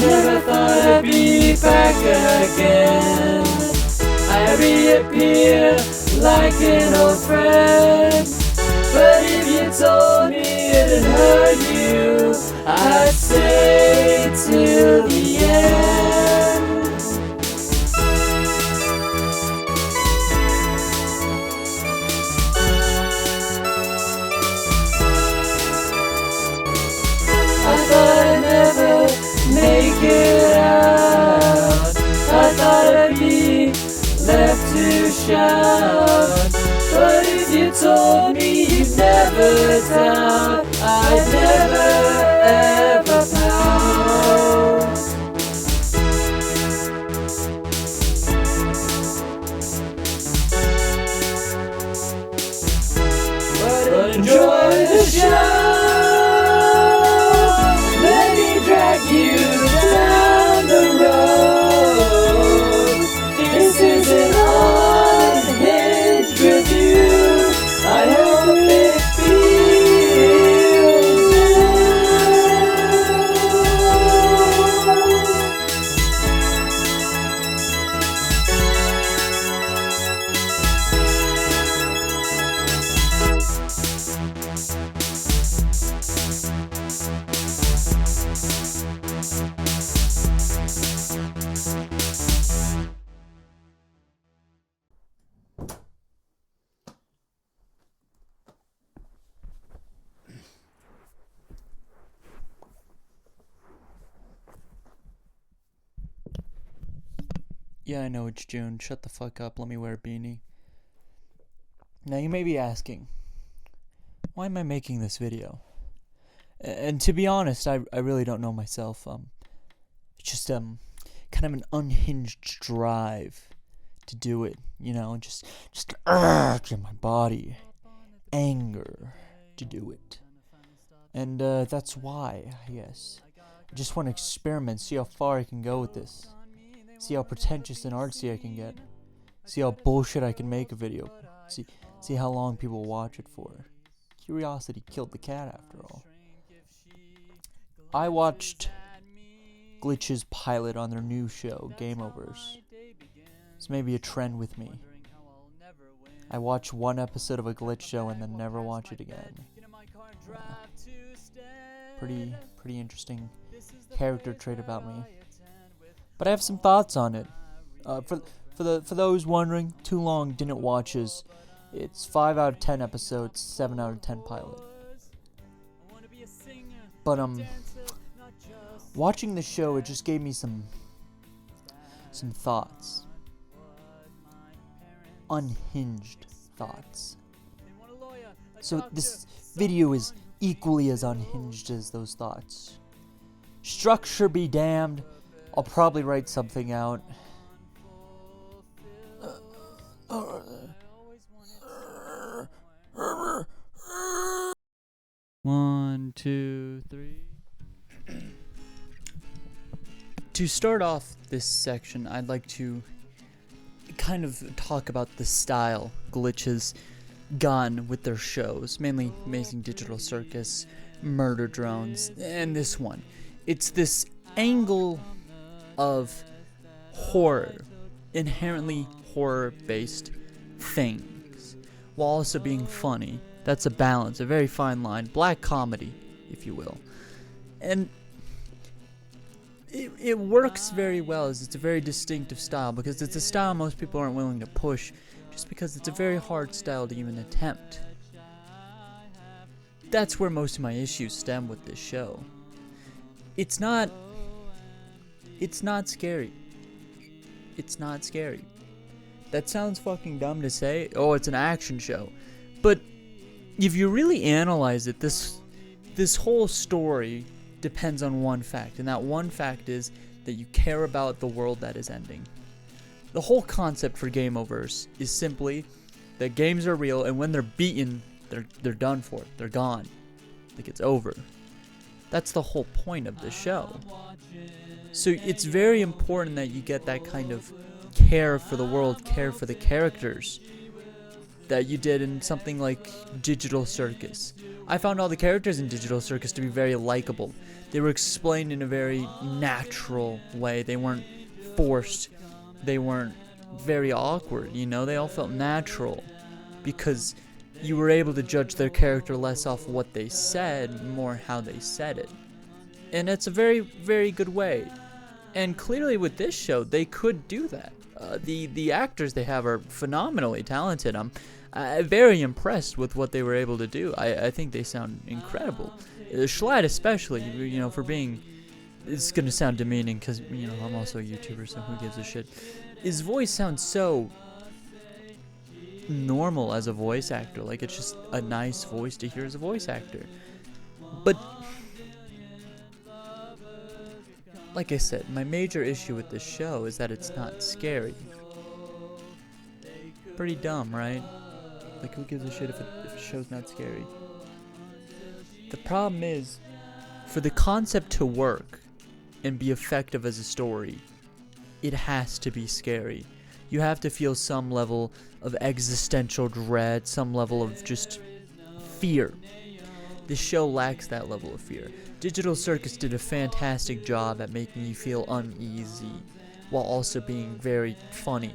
Never thought I'd be back again. I reappear like an old friend. But if you told me it'd hurt you, I'd stay till the end. I thought I'd never make it out. I thought I'd be left to shout. But if you told me you'd never doubt, I'd never ever pout. But enjoy the show. You down the road. This is an unhinged review. I hope it feels Yeah, I know it's June. Shut the fuck up. Let me wear a beanie. Now you may be asking, why am I making this video? And to be honest, I really don't know myself. It's just kind of an unhinged drive to do it. You know, just urge in my body, anger to do it. And that's why, I guess. I just want to experiment, see how far I can go with this. See how pretentious and artsy I can get. See how bullshit I can make a video. See how long people watch it for. Curiosity killed the cat, after all. I watched Glitch's pilot on their new show, Gameoverse. It's maybe a trend with me. I watch one episode of a Glitch show and then never watch it again. Pretty interesting character trait about me. But I have some thoughts on it. For those wondering, Too Long Didn't Watch's. It's 5 out of 10 episodes, 7 out of 10 pilot. But watching the show, it just gave me some thoughts. Unhinged thoughts. So this video is equally as unhinged as those thoughts. Structure be damned. I'll probably write something out. 1, 2, 3. To start off this section, I'd like to kind of talk about the style Glitch has gone with their shows, mainly Amazing Digital Circus, Murder Drones, and this one. It's this angle of horror, inherently horror-based things, while also being funny. That's a balance, a very fine line, black comedy, if you will. And it works very well, as it's a very distinctive style, because it's a style most people aren't willing to push, just because it's a very hard style to even attempt. that's where most of my issues stem with this show. It's not scary. It's not scary. That sounds fucking dumb to say. Oh, it's an action show. But if you really analyze it, this whole story depends on one fact, and that one fact is that you care about the world that is ending. The whole concept for Gameoverse is simply that games are real, and when they're beaten, they're done for. They're gone. Like, it's over. That's the whole point of the show. So it's very important that you get that kind of care for the world, care for the characters that you did in something like Digital Circus. I found all the characters in Digital Circus to be very likable. They were explained in a very natural way. They weren't forced. They weren't very awkward, you know? They all felt natural because you were able to judge their character less off what they said, more how they said it. And it's a very, very good way. And clearly with this show, they could do that. The actors they have are phenomenally talented. I'm very impressed with what they were able to do. I think they sound incredible. Schlatt especially, you know, for being... It's going to sound demeaning because, you know, I'm also a YouTuber, so who gives a shit. His voice sounds so normal as a voice actor. Like, it's just a nice voice to hear as a voice actor. But... like I said, my major issue with this show is that it's not scary. Pretty dumb, right? Like, who gives a shit if a show's not scary? The problem is, for the concept to work and be effective as a story, it has to be scary. You have to feel some level of existential dread, some level of just fear. This show lacks that level of fear. Digital Circus did a fantastic job at making you feel uneasy while also being very funny.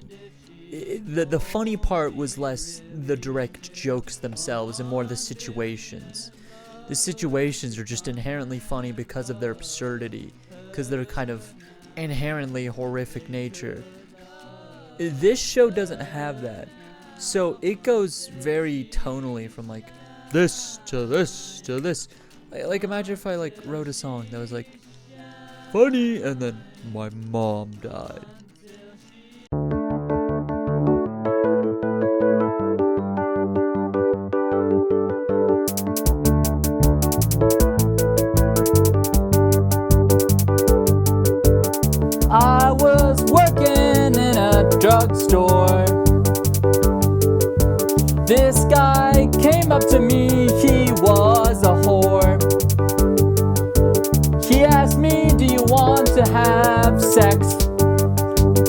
The funny part was less the direct jokes themselves and more the situations. The situations are just inherently funny because of their absurdity, because they're kind of inherently horrific nature. This show doesn't have that. So it goes very tonally from like this to this to this. Like, imagine if I like wrote a song that was like funny and then my mom died. I was working in a drugstore. This guy came up to me, he was a whore. He asked me, do you want to have sex?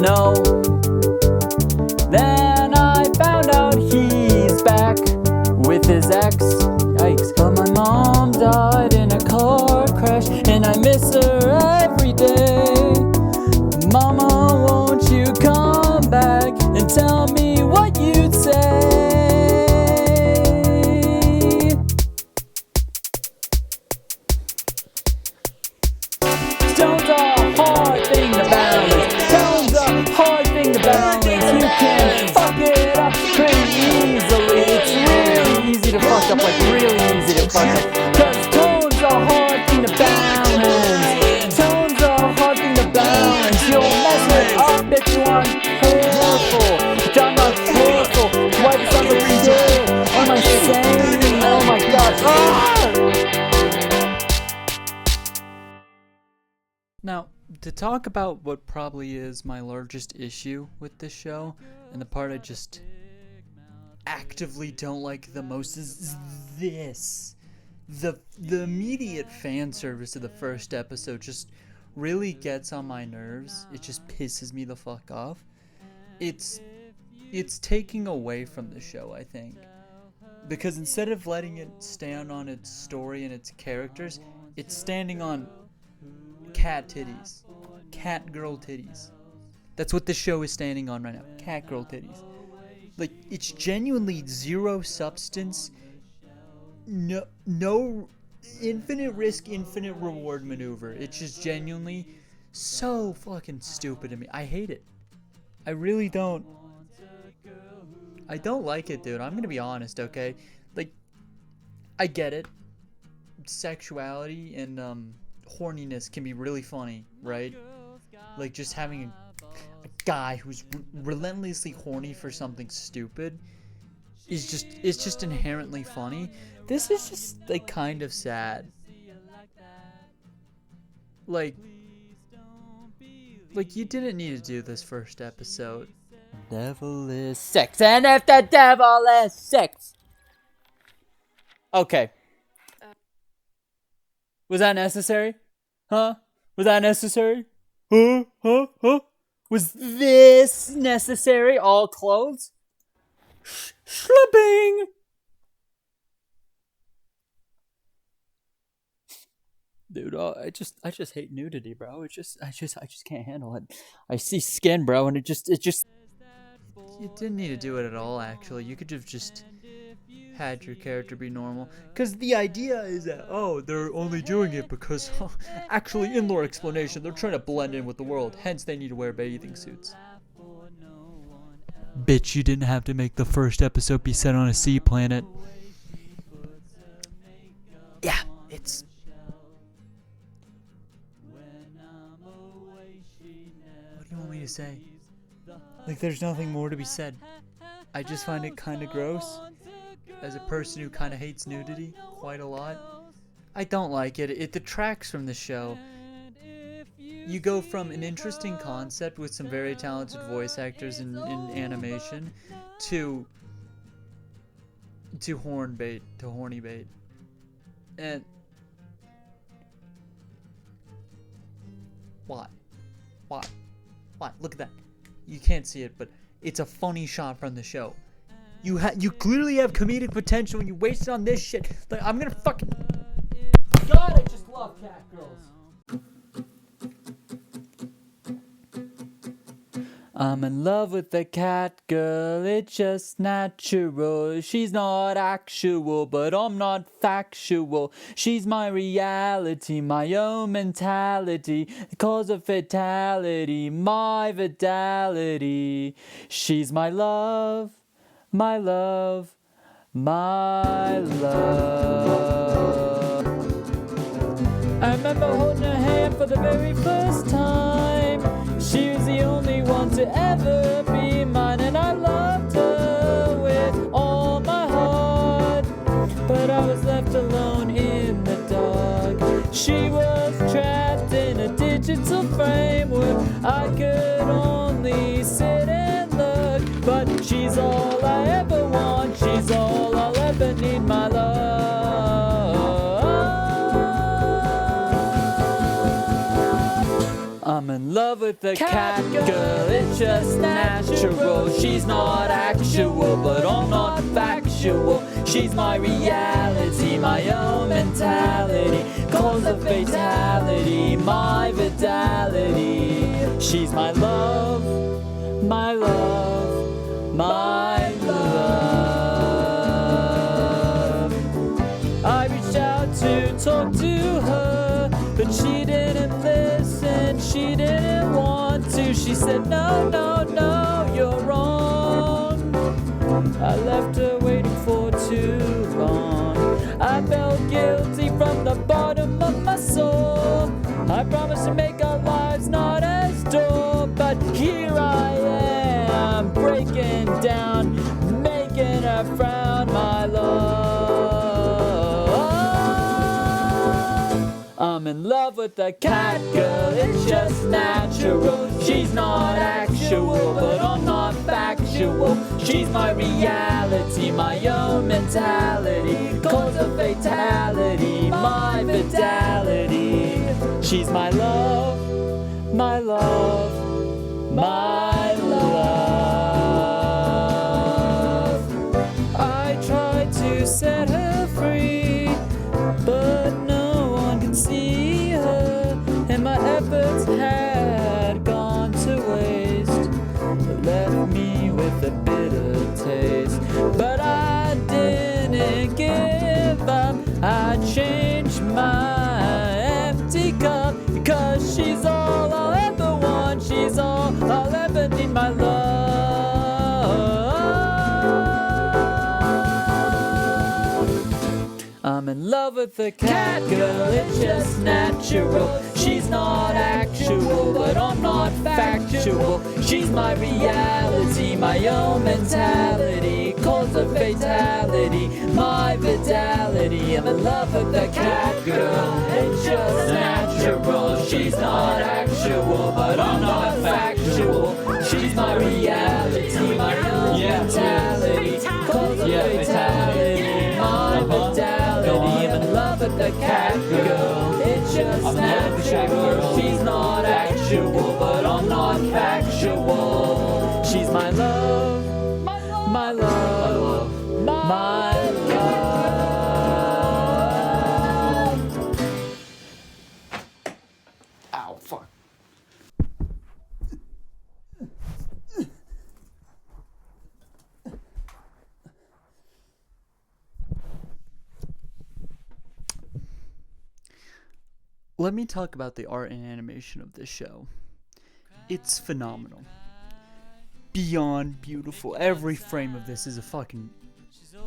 No. Then I found out he's back with his ex. Yikes. But my mom died in a car crash and I miss her every day. Mama, won't you come back and tell me what you'd say? Tones are a hard thing to balance. Tones are a hard thing to balance. You can fuck it up pretty easily. It's really easy to fuck up, like really easy to fuck up. Cause tones are a hard thing to balance. Tones are a hard thing to balance. You'll mess it up if you aren't careful. If I'm not careful, why does that look good? Am I saying? Oh my god. Ah! Now, to talk about what probably is my largest issue with this show, and the part I just actively don't like the most, is this. The immediate fan service of the first episode just really gets on my nerves. It just pisses me the fuck off. It's taking away from the show, I think. Because instead of letting it stand on its story and its characters, it's standing on cat titties. Cat girl titties. That's what the show is standing on right now. Cat girl titties. Like, it's genuinely zero substance. No infinite risk, infinite reward maneuver. It's just genuinely so fucking stupid to me. I hate it. I really don't. I don't like it, dude. I'm gonna be honest, okay? Like, I get it. sexuality and horniness can be really funny, right? Like just having a guy who's relentlessly horny for something stupid is just inherently funny. This is just like kind of sad. Like you didn't need to do this first episode. Devil is sex, and if the devil is sex. Okay. Was that necessary? Huh? Was that necessary? Huh? Was this necessary? All clothes? Schlipping! Dude, I just hate nudity, bro. I just can't handle it. I see skin, bro, and it just. You didn't need to do it at all, actually. You could have just had your character be normal. Because the idea is that, oh, they're only doing it because, actually, in lore explanation, they're trying to blend in with the world. Hence, they need to wear bathing suits. Bitch, you didn't have to make the first episode be set on a sea planet. Yeah, it's... What do you want me to say? Like, there's nothing more to be said. I just find it kind of gross. As a person who kind of hates nudity quite a lot. I don't like it. It detracts from the show. You go from an interesting concept with some very talented voice actors in animation to horny bait. And why? Look at that. You can't see it, but it's a funny shot from the show. You clearly have comedic potential and you waste it on this shit. Like, I'm gonna fucking... God, I just love catgirls. I'm in love with the cat girl, it's just natural. She's not actual, but I'm not factual. She's my reality, my own mentality. The cause of fatality, my vitality. She's my love, my love, my love. I remember holding her hand for the very first time. She was the only one to ever be mine, and I loved her with all my heart. But I was left alone in the dark. She was trapped in a digital framework. I could only sit and look, but she's all I ever want. She's all I'll ever need, my love. I'm in love with the cat girl, it's just natural. She's not actual, but I'm not factual. She's my reality, my own mentality. Cause of fatality, my vitality. She's my love, my love, my love. I reached out to talk to her, but she didn't listen, she didn't want to. She said, no, no, no, you're wrong. I left her waiting for too long. I felt guilty from the bottom of my soul. I promised to make our lives not as dull, but here I am, breaking down, making her frown, my love. I'm in love with the cat girl, it's just natural. She's not actual, but I'm not factual. She's my reality, my own mentality. Cause of fatality, my vitality. She's my love, my love, my love. I tried to set her free, but no one could see her, and my efforts had gone to waste. It left me with a bitter taste, but I didn't give up. I changed my empty cup, because she's all I'll ever want. She's all I'll ever need, my love. I'm in love with the catgirl, it's just natural. She's not actual, but I'm not factual. She's my reality, my own mentality. Cause of fatality, my vitality. I'm in love with the catgirl, it's just natural. She's not actual, but I'm not factual. She's my reality, my own mentality. Cause of fatality, my vitality. I'm in love with the catgirl, it's just natural. She's not actual, but I'm not factual. She's my love, my love, my love. Ow, fuck. Let me talk about the art and animation of this show. It's phenomenal. Beyond beautiful. Every frame of this is a fucking...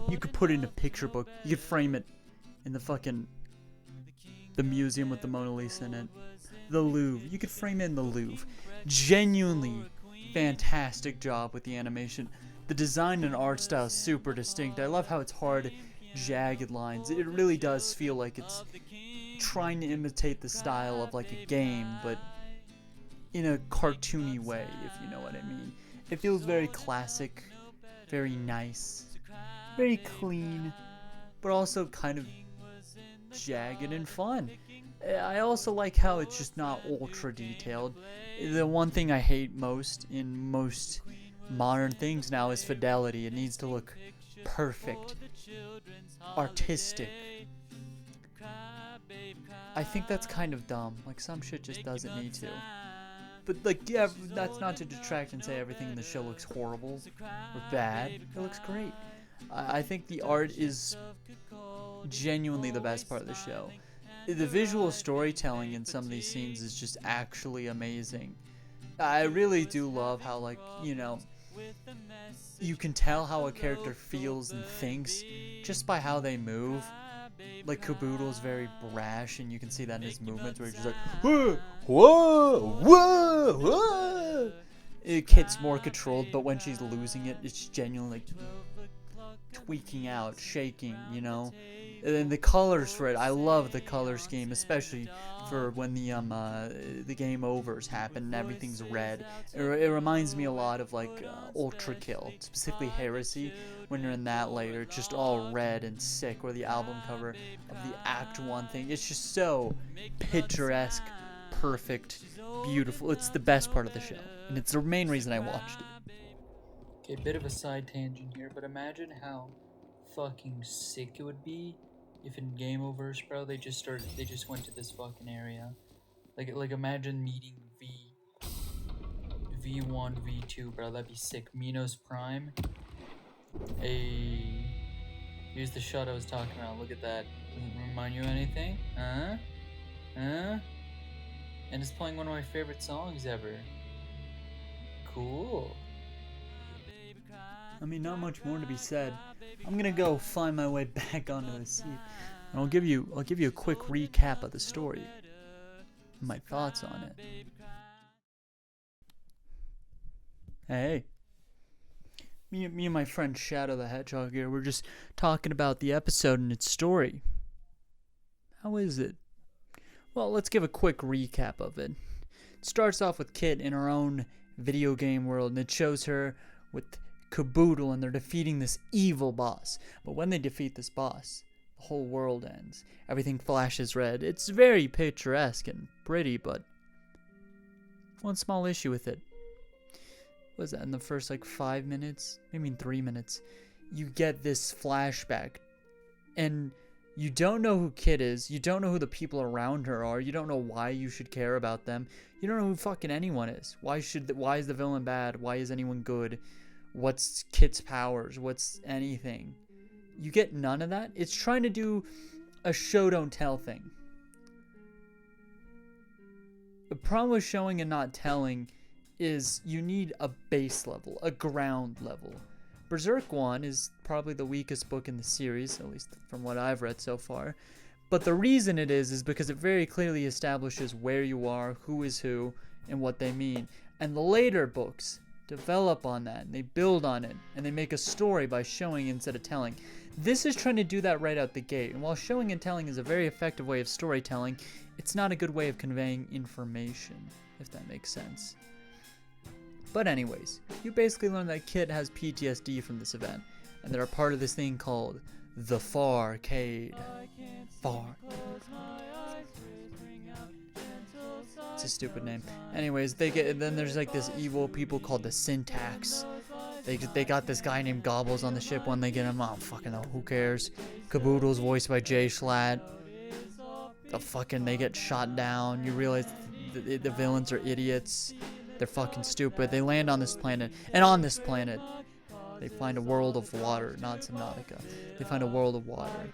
You could put it in a picture book. You could frame it in the museum with the Mona Lisa in it. The Louvre. You could frame it in the Louvre. Genuinely fantastic job with the animation. The design and art style is super distinct. I love how it's hard, jagged lines. It really does feel like it's trying to imitate the style of like a game, but in a cartoony way, if you know what I mean. It feels very classic, very nice, very clean, but also kind of jagged and fun. I also like how it's just not ultra detailed. The one thing I hate most in most modern things now is fidelity. It needs to look perfect, artistic. I think that's kind of dumb. Like, some shit just doesn't need to. But, like, yeah, that's not to detract and say everything in the show looks horrible or bad. It looks great. I think the art is genuinely the best part of the show. The visual storytelling in some of these scenes is just actually amazing. I really do love how, like, you know, you can tell how a character feels and thinks just by how they move. Like, Caboodle's very brash, and you can see that in his movements where he's just like, whoa, whoa, whoa, whoa. Kit's more controlled, but when she's losing it, it's genuinely like tweaking out, shaking, you know. And then the colors for it, I love the color scheme, especially for when the Gameoverse happen and everything's red. It reminds me a lot of like Ultra Kill, specifically Heresy. When you're in that layer, it's just all red and sick. Or the album cover of the Act 1 thing. It's just so picturesque, perfect, beautiful. It's the best part of the show, and it's the main reason I watched it. Okay, bit of a side tangent here, but imagine how fucking sick it would be if in Gameoverse, bro, they just went to this fucking area. Like imagine meeting V1, V2, bro, that'd be sick. Minos Prime. Hey, here's the shot I was talking about. Look at that. Doesn't remind you of anything? Huh? And it's playing one of my favorite songs ever. Cool. I mean, not much more to be said. I'm gonna go find my way back onto the seat, and I'll give you a quick recap of the story, and my thoughts on it. Hey, me and my friend Shadow the Hedgehog here, we're just talking about the episode and its story. How is it? Well, let's give a quick recap of it. It starts off with Kit in her own video game world, and it shows her with Caboodle, and they're defeating this evil boss. But when they defeat this boss, the whole world ends. Everything flashes red. It's very picturesque and pretty, but one small issue with it. What was that, in the first like 5 minutes? Maybe in 3 minutes. You get this flashback, and you don't know who Kit is. You don't know who the people around her are. You don't know why you should care about them. You don't know who fucking anyone is. Why is the villain bad? Why is anyone good? What's Kit's powers? What's anything? You get none of that. It's trying to do a show don't tell thing. The problem with showing and not telling is you need a base level, a ground level. Berserk 1 is probably the weakest book in the series, at least from what I've read so far. But the reason it is because it very clearly establishes where you are, who is who, and what they mean. And the later books develop on that, and they build on it, and they make a story by showing instead of telling. This is trying to do that right out the gate, and while showing and telling is a very effective way of storytelling, it's not a good way of conveying information, if that makes sense. But anyways, you basically learn that Kit has PTSD from this event, and they're a part of this thing called the Farcade. It's a stupid name. Anyways, then there's like this evil people called the Syntax. They got this guy named Gobbles on the ship when they get him. I don't fucking know. Who cares? Caboodle's voiced by Jay Schlatt. They get shot down. You realize the villains are idiots. They're fucking stupid. They land on this planet, and on this planet, they find a world of water, not Subnautica. They find a world of water,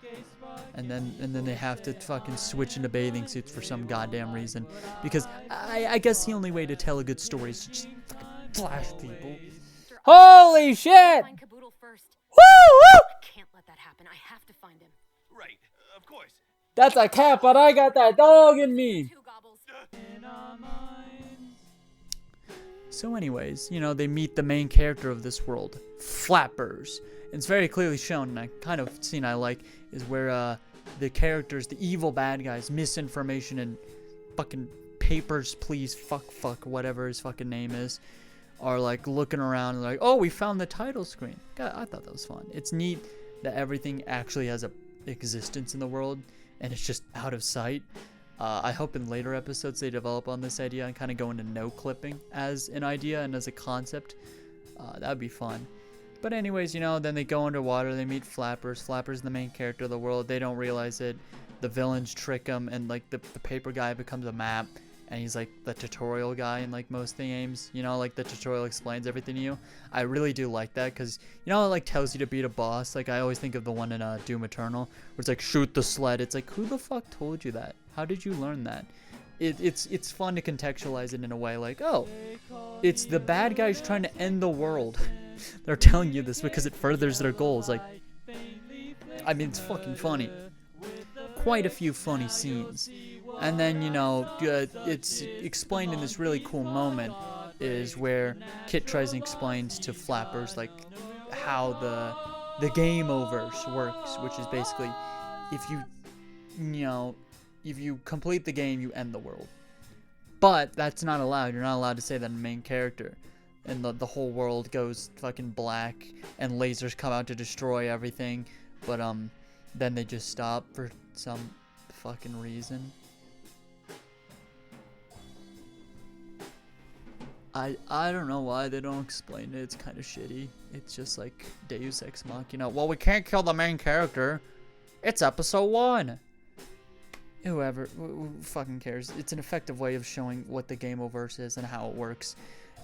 and then they have to fucking switch into bathing suits for some goddamn reason. Because I guess the only way to tell a good story is to just fucking flash people. Holy shit! Find Caboodle first. Woo! I can't let that happen. I have to find him. Right, of course. That's a cat, but I got that dog in me. Two Gobbles. So anyways, they meet the main character of this world, Flappers. It's very clearly shown, and I kind of scene I like, is where the characters, the evil bad guys, misinformation and fucking papers, please, fuck, whatever his fucking name is, are like looking around and like, oh, we found the title screen. God, I thought that was fun. It's neat that everything actually has a existence in the world, and it's just out of sight. I hope in later episodes they develop on this idea and kind of go into no clipping as an idea and as a concept. That would be fun. But anyways, then they go underwater, they meet Flappers. Flappers the main character of the world. They don't realize it. The villains trick them, and like the paper guy becomes a map, and he's like the tutorial guy in like most games. Like the tutorial explains everything to you. I really do like that because it like tells you to beat a boss. Like I always think of the one in Doom Eternal where it's like shoot the sled. It's like, who the fuck told you that? How did you learn that? It's fun to contextualize it in a way like, oh, it's the bad guys trying to end the world. They're telling you this because it furthers their goals. Like, I mean, it's fucking funny. Quite a few funny scenes. And then, it's explained in this really cool moment is where Kit tries and explains to Flappers, like, how the Gameoverse works, which is basically if you complete the game, you end the world. But that's not allowed. You're not allowed to say that in the main character. And the whole world goes fucking black, and lasers come out to destroy everything. But then they just stop for some fucking reason. I don't know why they don't explain it. It's kind of shitty. It's just like Deus Ex Machina. Well, we can't kill the main character. It's episode 1. Whoever who fucking cares. It's an effective way of showing what the Gameoverse is and how it works.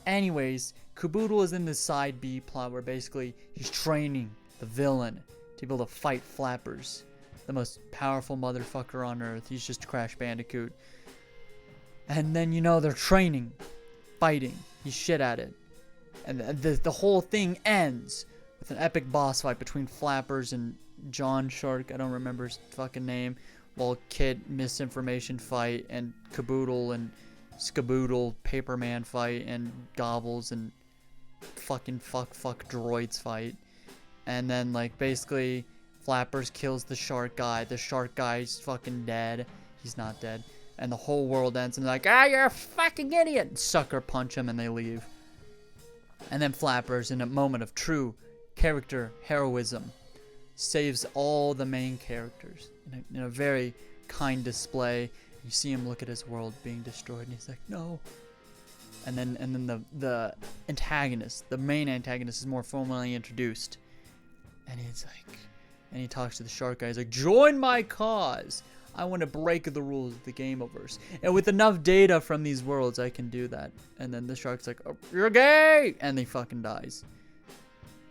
Anyways, Caboodle is in this side B plot where basically he's training the villain to be able to fight Flappers, the most powerful motherfucker on earth. He's just Crash Bandicoot. And then they're training, fighting. He's shit at it. And the whole thing ends with an epic boss fight between Flappers and John Shark. I don't remember his fucking name. While Kid misinformation fight, and Caboodle and Skaboodle Paperman fight, and Gobbles and fucking fuck droids fight. And then like basically Flappers kills the shark guy. The shark guy's fucking dead. He's not dead. And the whole world ends and they're like, you're a fucking idiot! And sucker punch him and they leave. And then Flappers, in a moment of true character heroism, saves all the main characters in a very kind display. You see him look at his world being destroyed, and he's like, no. And then the antagonist, the main antagonist, is more formally introduced, and he talks to the shark guy. He's like, join my cause. I want to break the rules of the Gameoverse, and with enough data from these worlds, I can do that. And then the shark's like, oh, you're gay, and he fucking dies.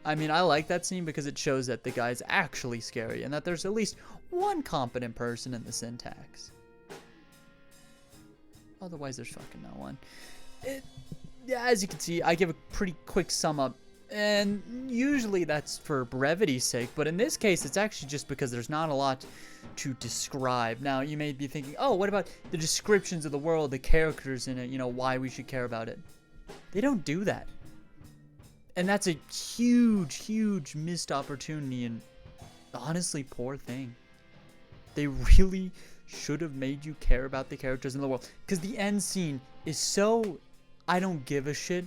I mean, I like that scene because it shows that the guy's actually scary and that there's at least one competent person in the Syntax. Otherwise, there's fucking no one. As you can see, I give a pretty quick sum up And usually that's for brevity's sake, but in this case, it's actually just because there's not a lot to describe. Now, you may be thinking, oh, what about the descriptions of the world, the characters in it, why we should care about it? They don't do that. And that's a huge, huge missed opportunity and honestly poor thing. They really should have made you care about the characters in the world. Because the end scene is so, I don't give a shit.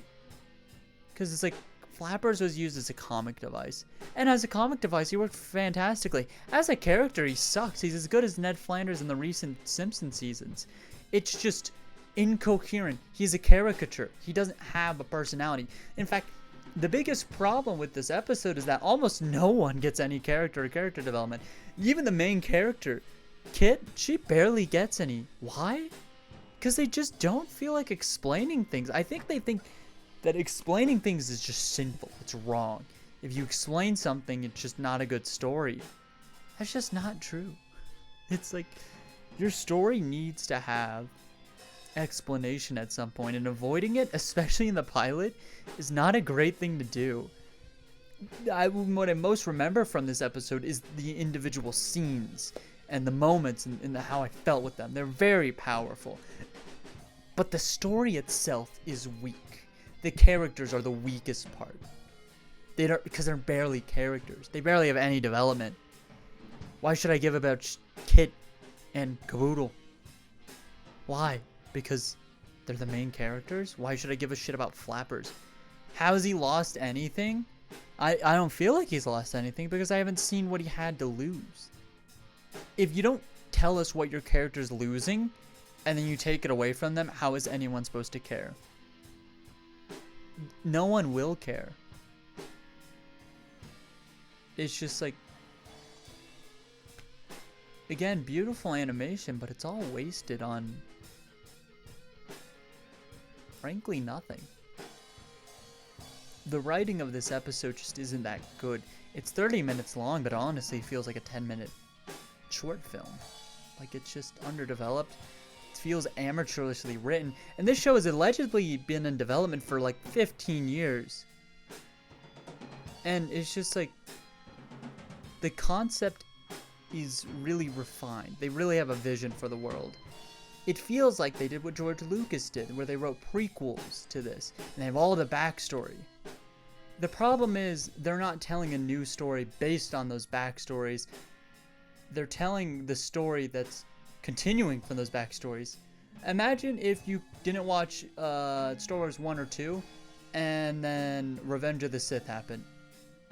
Because it's like, Flappers was used as a comic device. And as a comic device, he worked fantastically. As a character, he sucks. He's as good as Ned Flanders in the recent Simpsons seasons. It's just incoherent. He's a caricature. He doesn't have a personality. In fact, the biggest problem with this episode is that almost no one gets any character or character development. Even the main character, Kit, she barely gets any. Why? Because they just don't feel like explaining things. I think they think that explaining things is just sinful. It's wrong. If you explain something, it's just not a good story. That's just not true. It's like, your story needs to have explanation at some point, and avoiding it, especially in the pilot, is not a great thing to do. What I most remember from this episode is the individual scenes and the moments and how I felt with them. They're very powerful. But the story itself is weak. The characters are the weakest part. Because they're barely characters. They barely have any development. Why should I give about Kit and Caboodle? Why? Because they're the main characters? Why should I give a shit about Flappers? How has he lost anything? I don't feel like he's lost anything because I haven't seen what he had to lose. If you don't tell us what your character's losing, and then you take it away from them, how is anyone supposed to care? No one will care. It's just like, again, beautiful animation, but it's all wasted on, frankly, nothing. The writing of this episode just isn't that good. It's 30 minutes long, but honestly feels like a 10-minute short film. Like, it's just underdeveloped. It feels amateurishly written. And this show has allegedly been in development for like 15 years. And it's just like, the concept is really refined. They really have a vision for the world. It feels like they did what George Lucas did, where they wrote prequels to this, and they have all the backstory. The problem is, they're not telling a new story based on those backstories. They're telling the story that's continuing from those backstories. Imagine if you didn't watch Star Wars 1 or 2, and then Revenge of the Sith happened.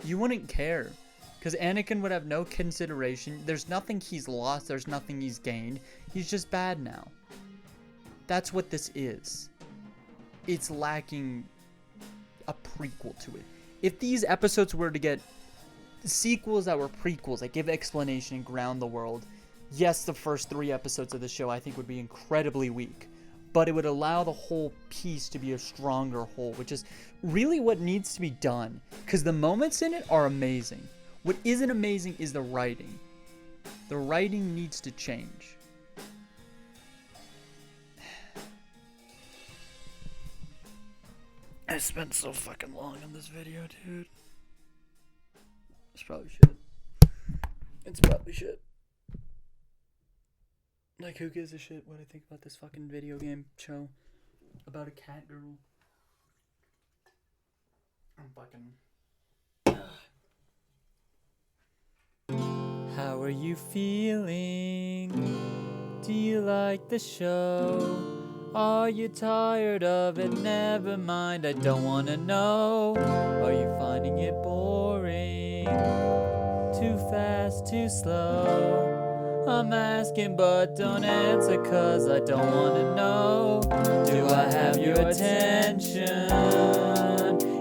You wouldn't care. Because Anakin would have no consideration. There's nothing he's lost. There's nothing he's gained. He's just bad now. That's what this is. It's lacking a prequel to it. If these episodes were to get sequels that were prequels, that give explanation and ground the world, yes, the first 3 episodes of the show I think would be incredibly weak. But it would allow the whole piece to be a stronger whole, which is really what needs to be done. Because the moments in it are amazing. What isn't amazing is the writing. The writing needs to change. I spent so fucking long on this video, dude. It's probably shit. It's probably shit. Like, who gives a shit what I think about this fucking video game show about a cat girl? I'm fucking... How are you feeling? Do you like the show? Are you tired of it? Never mind, I don't wanna know. Are you finding it boring? Too fast, too slow? I'm asking but don't answer cause I don't wanna know. Do I have your attention?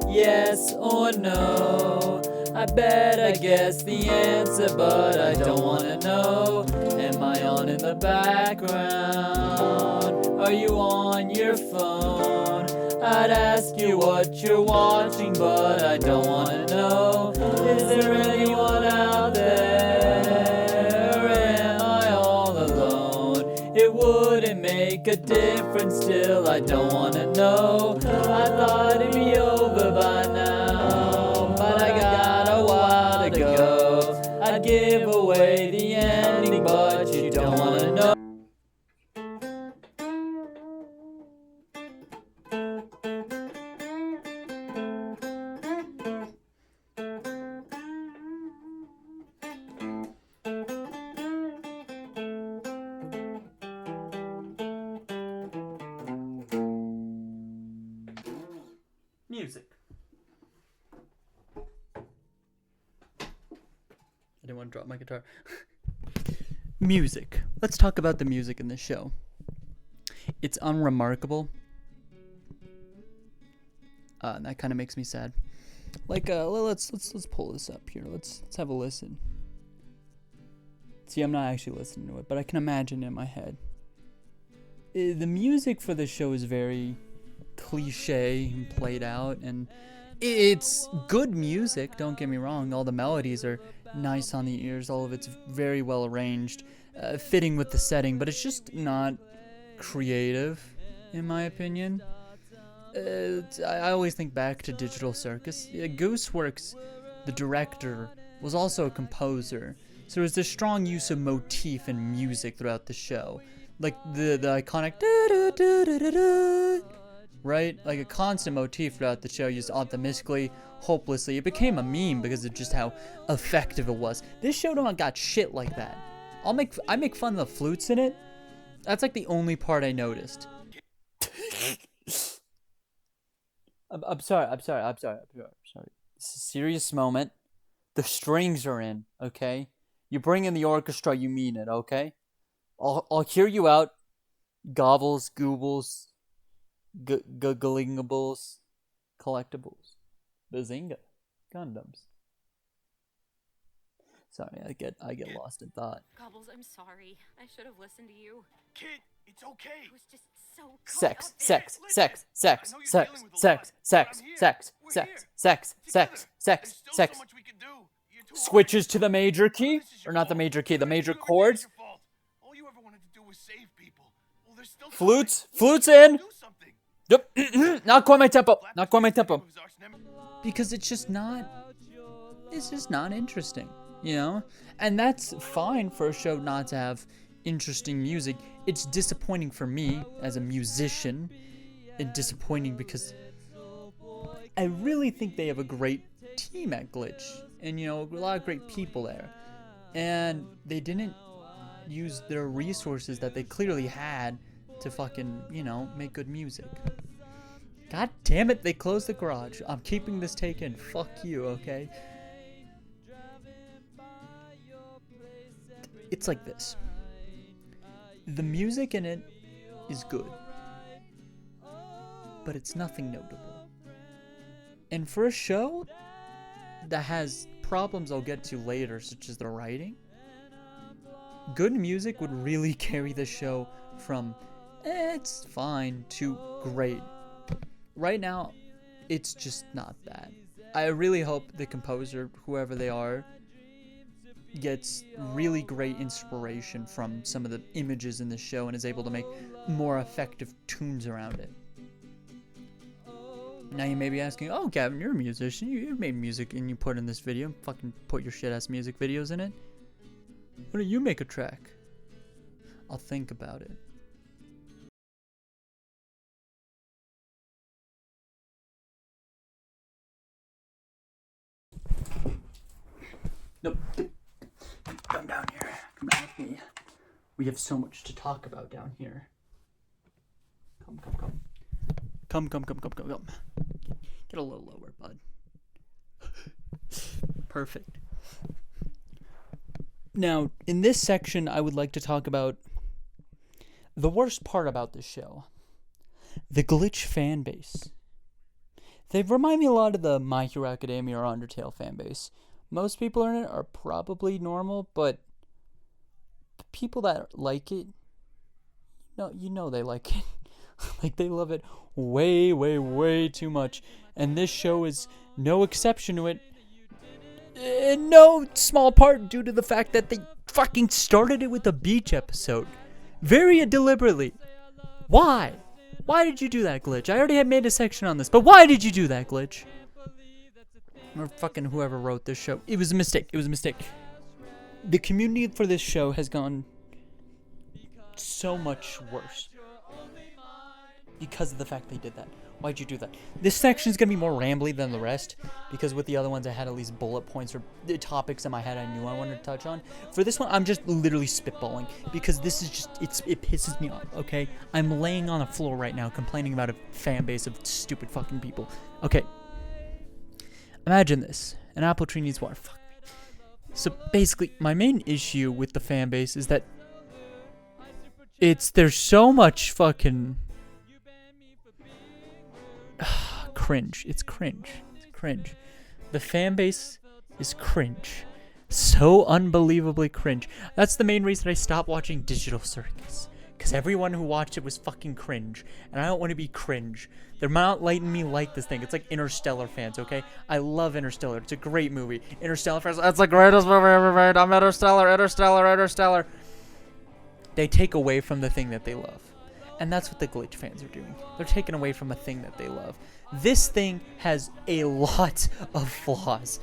Yes or no? I bet I guess the answer, but I don't wanna know. Am I on in the background? Are you on your phone? I'd ask you what you're watching, but I don't wanna know. Is there anyone out there? Or am I all alone? It wouldn't make a difference, still I don't wanna know. I thought it'd be over by now. Music. I didn't want to drop my guitar. Music. Let's talk about the music in this show. It's unremarkable. And that kind of makes me sad. Like, let's pull this up here. Let's have a listen. See, I'm not actually listening to it, but I can imagine it in my head. The music for the show is very cliche and played out, and it's good music, don't get me wrong. All the melodies are nice on the ears, all of it's very well arranged, fitting with the setting, but it's just not creative, in my opinion. I always think back to Digital Circus. Gooseworks, the director, was also a composer, so there's this strong use of motif and music throughout the show. Like the iconic right? Like a constant motif throughout the show, used optimistically, hopelessly. It became a meme because of just how effective it was. This show don't got shit like that. I make fun of the flutes in it. That's like the only part I noticed. I'm sorry. This is a serious moment. The strings are in, okay? You bring in the orchestra, you mean it, okay? I'll hear you out. Gobbles, goobles, gugglingables, collectibles, bazinga, Gundams. Sorry, I get lost in thought. Gobbles, I'm sorry. I should have listened to you. Kid, it's okay. I was just so caught Sex, up. sex, sex, sex, sex, sex, sex, sex, sex, sex, sex, sex, sex. Switches to the major key, or not the major key, the major chords. All you ever wanted to do was save people. Well, there's still Flutes in. do something. Yep. Not quite my tempo. Not quite my tempo. Because it's just not interesting, you know? And that's fine for a show not to have interesting music. It's disappointing for me as a musician, and disappointing because I really think they have a great team at Glitch, and you know, a lot of great people there, and they didn't use their resources that they clearly had to fucking, you know, make good music. God damn it, they closed the garage. I'm keeping this take in. Fuck you, okay? It's like this. The music in it is good, but it's nothing notable. And for a show that has problems I'll get to later, such as the writing, good music would really carry the show from it's fine to great. Right now, it's just not that. I really hope the composer, whoever they are, gets really great inspiration from some of the images in the show and is able to make more effective tunes around it. Now you may be asking, oh, Gavin, you're a musician. You've made music and you put in this video. Fucking put your shit-ass music videos in it. Why don't you make a track? I'll think about it. Nope. Come down here. Come down with me. We have so much to talk about down here. Come. Come. Get a little lower, bud. Perfect. Now, in this section, I would like to talk about the worst part about this show. The Glitch fan base. They remind me a lot of the My Hero Academia or Undertale fan base. Most people in it are probably normal, but the people that like it, you know they like it. Like, they love it way, way, way too much. And this show is no exception to it. In no small part due to the fact that they fucking started it with a beach episode. Very deliberately. Why? Why did you do that, Glitch? I already had made a section on this, but why did you do that, Glitch? Or fucking whoever wrote this show. It was a mistake. The community for this show has gone so much worse. because of the fact they did that. Why'd you do that? This section is going to be more rambly than the rest, because with the other ones I had at least bullet points or the topics in my head I knew I wanted to touch on. For this one, I'm just literally spitballing, because this is just, it pisses me off, okay? I'm laying on the floor right now complaining about a fan base of stupid fucking people. Okay. Imagine this. An apple tree needs water. Fuck me. So basically, my main issue with the fan base is that there's so much fucking cringe. It's cringe. It's cringe. The fan base is cringe. So unbelievably cringe. That's the main reason I stopped watching Digital Circus. Because everyone who watched it was fucking cringe. And I don't want to be cringe. They're not letting me like this thing. It's like Interstellar fans, okay? I love Interstellar. It's a great movie. Interstellar fans, that's the greatest movie ever made. I'm Interstellar. They take away from the thing that they love. And that's what the Glitch fans are doing. They're taking away from a thing that they love. This thing has a lot of flaws.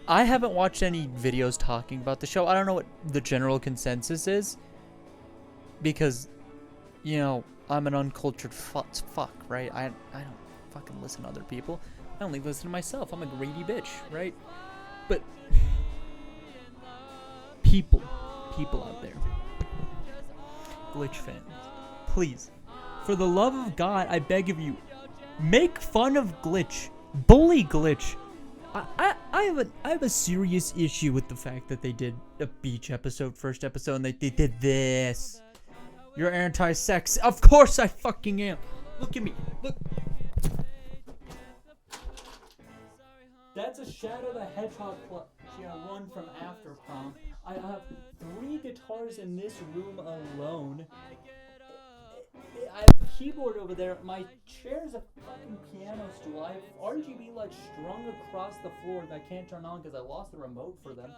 I haven't watched any videos talking about the show. I don't know what the general consensus is. Because, you know, I'm an uncultured fuck, right? I don't fucking listen to other people. I only listen to myself. I'm a greedy bitch, right? But people out there, Glitch fans, please, for the love of God, I beg of you, make fun of Glitch, bully Glitch. I have a serious issue with the fact that they did a beach episode, first episode, and they did this. You're anti-sex. Of course I fucking am. Look at me. Look. That's a Shadow the Hedgehog run from After Prom. I have 3 guitars in this room alone. I have a keyboard over there. My chair's a fucking piano stool. I have RGB lights strung across the floor that I can't turn on because I lost the remote for them.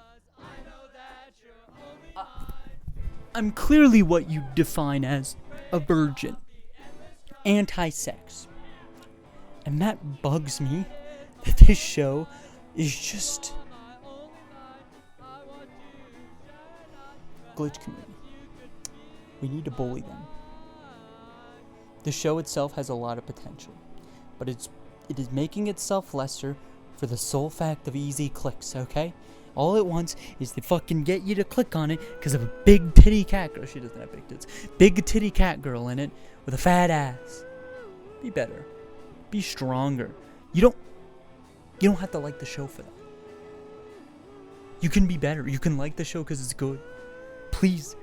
I'm clearly what you define as a virgin. Anti-sex. And that bugs me that this show is just Glitch community. We need to bully them. The show itself has a lot of potential, but it is making itself lesser for the sole fact of easy clicks, okay? All it wants is to fucking get you to click on it because of a big titty cat girl. She doesn't have big tits. Big titty cat girl in it with a fat ass. Be better. Be stronger. You don't have to like the show for that. You can be better. You can like the show because it's good. Please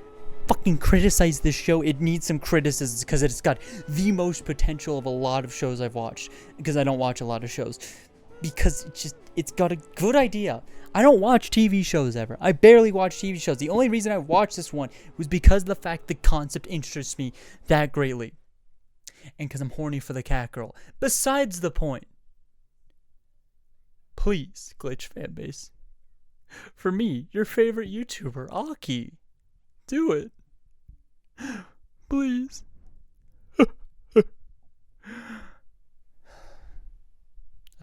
fucking criticize this show. It needs some criticism because it's got the most potential of a lot of shows I've watched, because I don't watch a lot of shows, because it's got a good idea. I don't watch TV shows ever. I barely watch TV shows. The only reason I watched this one was because of the fact the concept interests me that greatly, and because I'm horny for the cat girl. Besides the point. Please, Glitch fanbase, for me, your favorite YouTuber, Aki, do it. Please. I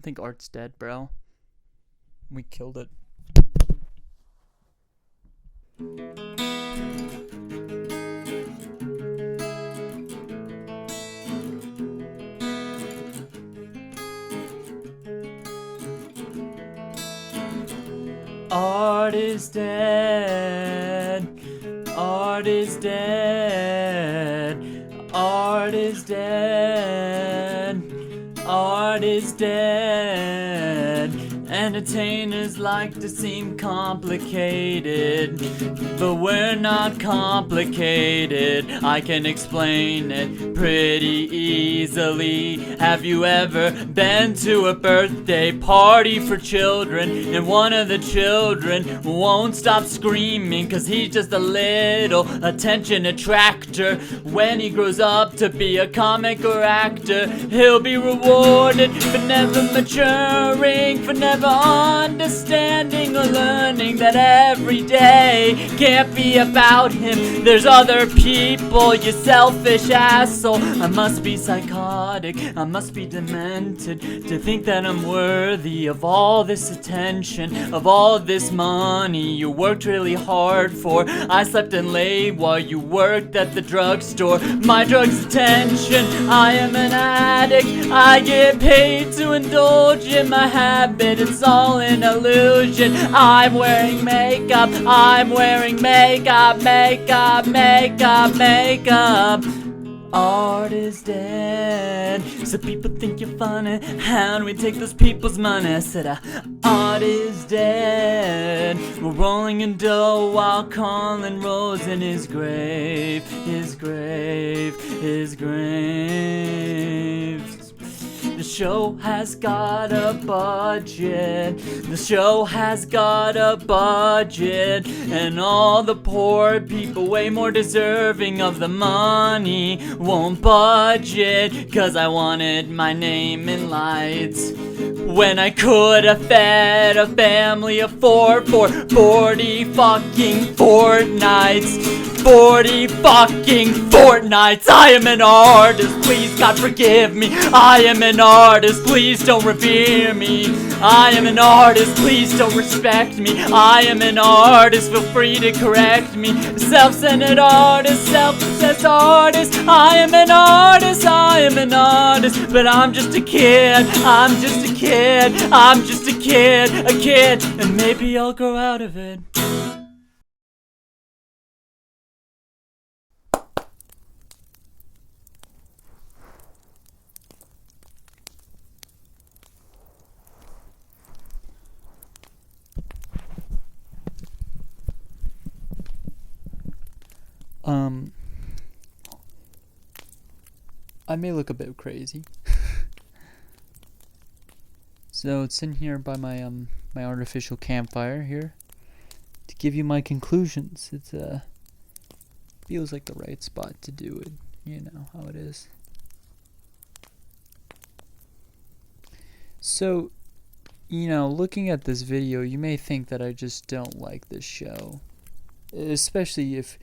think Art's dead, bro. We killed it. Art is dead. Art is dead. Art is dead. Art is dead. Entertainers like to seem complicated, but we're not complicated. I can explain it pretty easily. Have you ever been to a birthday party for children and one of the children won't stop screaming cause he's just a little attention attractor? When he grows up to be a comic or actor, he'll be rewarded for never maturing, for never understanding or learning that every day can't be about him. There's other people, you selfish asshole. I must be psychotic, I must be demented to think that I'm worthy of all this attention, of all this money you worked really hard for. I slept in late while you worked at the drugstore. My drug's attention, I am an addict. I get paid to indulge in my habit. It's all an illusion. I'm wearing makeup, I'm wearing makeup, makeup, makeup, makeup. Art is dead, so people think you're funny. How do we take those people's money? I said, art is dead. We're rolling in dough while calling Rose in his grave, his grave, his grave. The show has got a budget. The show has got a budget. And all the poor people, way more deserving of the money, won't budget. Cause I wanted my name in lights when I could have fed a family of four for 40 fucking fortnights. 40 fucking fortnights. I am an artist, please God forgive me. I am an artist, please don't revere me. I am an artist, please don't respect me. I am an artist, feel free to correct me. Self-centered artist, self-obsessed artist. I am an artist, I am an artist. But I'm just a kid, I'm just a kid, I'm just a kid, and maybe I'll grow out of it. I may look a bit crazy. So it's in here by my my artificial campfire here to give you my conclusions. It's feels like the right spot to do it. You know how it is. So, you know, looking at this video, you may think that I just don't like this show. Especially if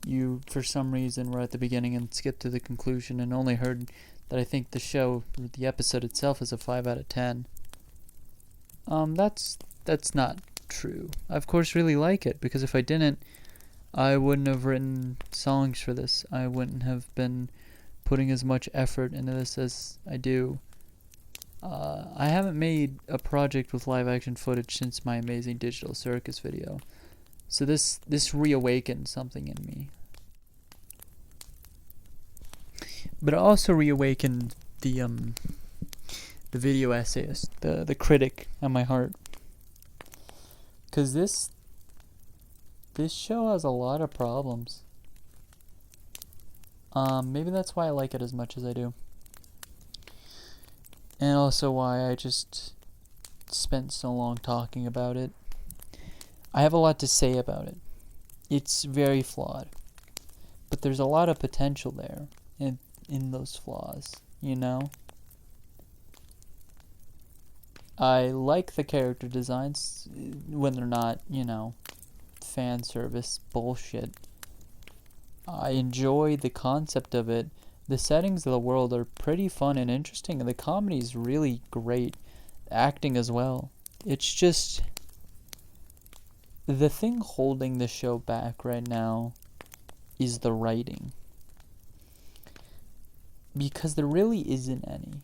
you, for some reason, were at the beginning and skipped to the conclusion and only heard that I think the show, the episode itself, is a 5 out of 10. That's not true. I, of course, really like it, because if I didn't, I wouldn't have written songs for this. I wouldn't have been putting as much effort into this as I do. I haven't made a project with live action footage since my Amazing Digital Circus video. So this reawakened something in me. But it also reawakened the video essayist, the critic at my heart. 'Cause this show has a lot of problems. Maybe that's why I like it as much as I do. And also why I just spent so long talking about it. I have a lot to say about it. It's very flawed. But there's a lot of potential there in those flaws, you know? I like the character designs when they're not, you know, fan service bullshit. I enjoy the concept of it. The settings of the world are pretty fun and interesting, and the comedy is really great. Acting as well. It's just the thing holding the show back right now is the writing. Because there really isn't any.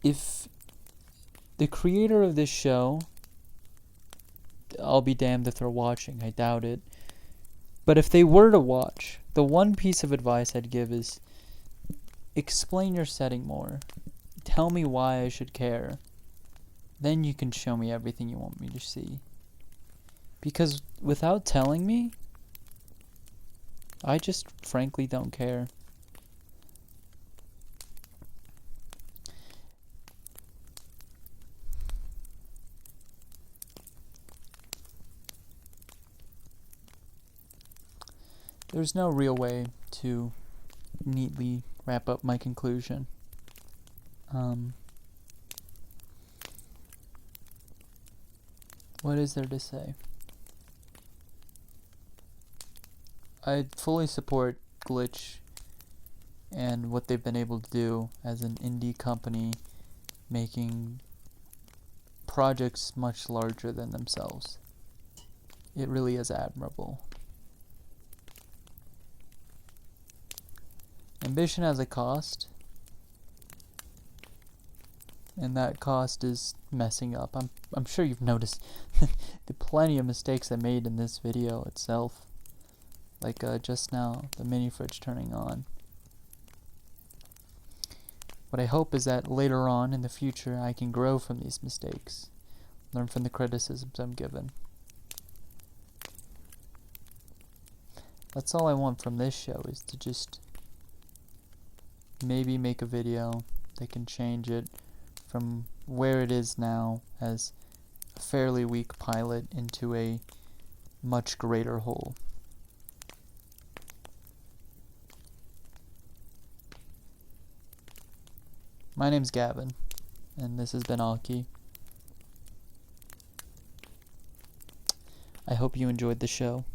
If the creator of this show, I'll be damned if they're watching, I doubt it. But if they were to watch, the one piece of advice I'd give is explain your setting more. Tell me why I should care. Then you can show me everything you want me to see. Because without telling me, I just frankly don't care. There's no real way to neatly wrap up my conclusion. What is there to say? I fully support Glitch and what they've been able to do as an indie company, making projects much larger than themselves. It really is admirable. Ambition has a cost, and that cost is messing up. I'm sure you've noticed the plenty of mistakes I made in this video itself. Like just now, the mini fridge turning on. What I hope is that later on in the future I can grow from these mistakes, learn from the criticisms I'm given. That's all I want from this show, is to just maybe make a video that can change it from where it is now as a fairly weak pilot into a much greater whole. My name's Gavin, and this has been Aki. I hope you enjoyed the show.